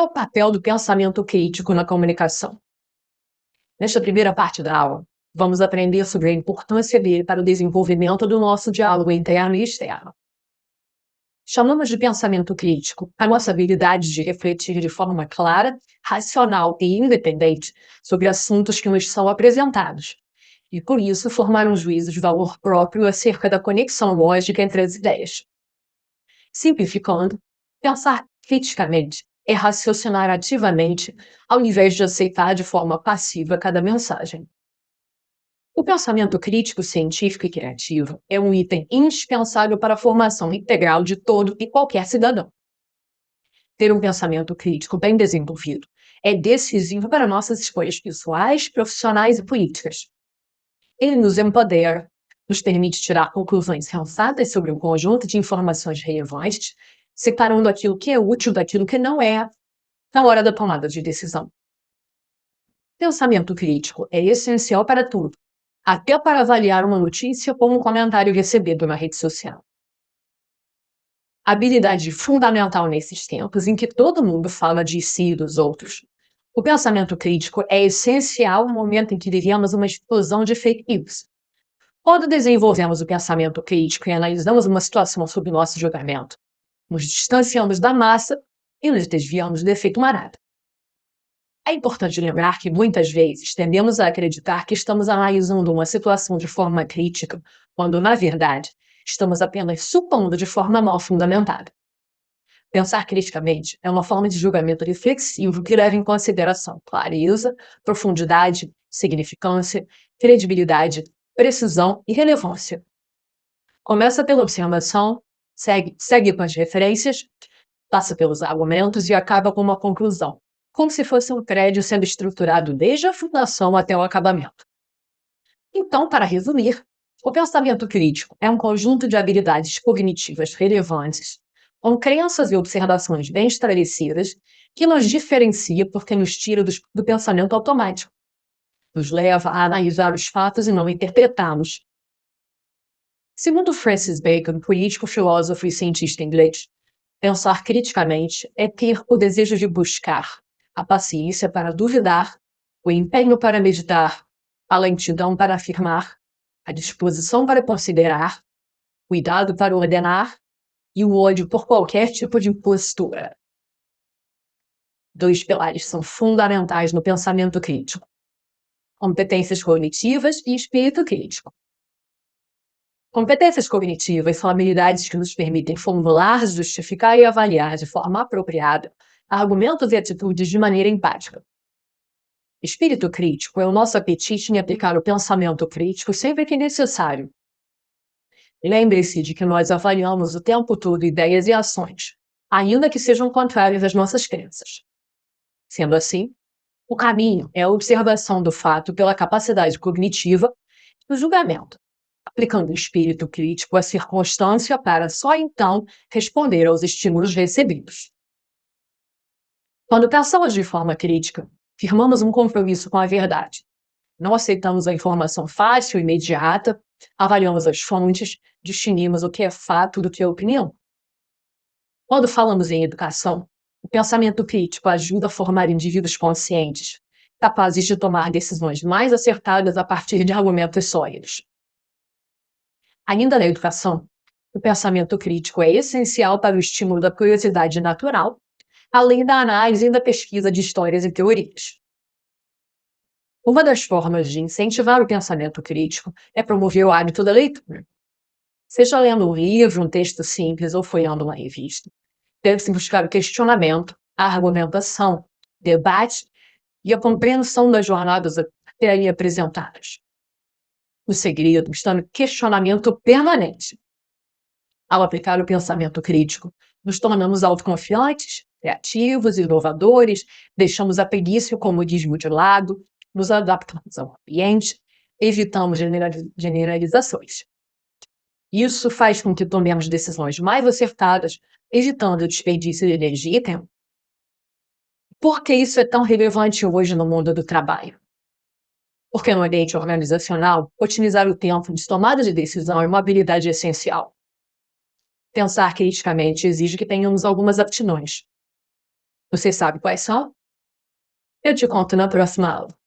é o papel do pensamento crítico na comunicação? Nesta primeira parte da aula, vamos aprender sobre a importância dele para o desenvolvimento do nosso diálogo interno e externo. Chamamos de pensamento crítico a nossa habilidade de refletir de forma clara, racional e independente sobre assuntos que nos são apresentados, e por isso formar um juízo de valor próprio acerca da conexão lógica entre as ideias. Simplificando, pensar criticamente é raciocinar ativamente, ao invés de aceitar de forma passiva cada mensagem. O pensamento crítico, científico e criativo é um item indispensável para a formação integral de todo e qualquer cidadão. Ter um pensamento crítico bem desenvolvido é decisivo para nossas escolhas pessoais, profissionais e políticas. Ele nos empodera, nos permite tirar conclusões sensatas sobre um conjunto de informações relevantes, separando aquilo que é útil daquilo que não é, na hora da tomada de decisão. Pensamento crítico é essencial para tudo, até para avaliar uma notícia ou um comentário recebido na rede social. Habilidade fundamental nesses tempos em que todo mundo fala de si e dos outros. O pensamento crítico é essencial no momento em que vivemos uma explosão de fake news. Quando desenvolvemos o pensamento crítico e analisamos uma situação sob nosso julgamento, nos distanciamos da massa e nos desviamos do efeito manada. É importante lembrar que muitas vezes tendemos a acreditar que estamos analisando uma situação de forma crítica, quando, na verdade, estamos apenas supondo de forma mal fundamentada. Pensar criticamente é uma forma de julgamento reflexivo que leva em consideração clareza, profundidade, significância, credibilidade, precisão e relevância. Começa pela observação, segue com as referências, passa pelos argumentos e acaba com uma conclusão, como se fosse um prédio sendo estruturado desde a fundação até o acabamento. Então, para resumir, o pensamento crítico é um conjunto de habilidades cognitivas relevantes, com crenças e observações bem estabelecidas, que nos diferencia porque nos tira do pensamento automático. Nos leva a analisar os fatos e não interpretá-los. Segundo Francis Bacon, político, filósofo e cientista inglês, pensar criticamente é ter o desejo de buscar, a paciência para duvidar, o empenho para meditar, a lentidão para afirmar, a disposição para considerar, cuidado para ordenar e o ódio por qualquer tipo de impostura. Dois pilares são fundamentais no pensamento crítico: competências cognitivas e espírito crítico. Competências cognitivas são habilidades que nos permitem formular, justificar e avaliar de forma apropriada argumentos e atitudes de maneira empática. Espírito crítico é o nosso apetite em aplicar o pensamento crítico sempre que necessário. Lembre-se de que nós avaliamos o tempo todo ideias e ações, ainda que sejam contrárias às nossas crenças. Sendo assim, o caminho é a observação do fato pela capacidade cognitiva e o julgamento, aplicando o espírito crítico à circunstância para só então responder aos estímulos recebidos. Quando pensamos de forma crítica, firmamos um compromisso com a verdade. Não aceitamos a informação fácil e imediata, avaliamos as fontes, distinguimos o que é fato do que é opinião. Quando falamos em educação, o pensamento crítico ajuda a formar indivíduos conscientes, capazes de tomar decisões mais acertadas a partir de argumentos sólidos. Ainda na educação, o pensamento crítico é essencial para o estímulo da curiosidade natural, além da análise e da pesquisa de histórias e teorias. Uma das formas de incentivar o pensamento crítico é promover o hábito da leitura. Seja lendo um livro, um texto simples ou folheando uma revista, deve-se buscar o questionamento, a argumentação, debate e a compreensão das jornadas até ali apresentadas. O segredo está no questionamento permanente. Ao aplicar o pensamento crítico, nos tornamos autoconfiantes, criativos, inovadores, deixamos a preguiça e o comodismo de lado, nos adaptamos ao ambiente, evitamos generalizações. Isso faz com que tomemos decisões mais acertadas, evitando o desperdício de energia e tempo. Por que isso é tão relevante hoje no mundo do trabalho? Porque no ambiente organizacional, otimizar o tempo de tomada de decisão é uma habilidade essencial. Pensar criticamente exige que tenhamos algumas aptidões. Você sabe quais são? Eu te conto na próxima aula.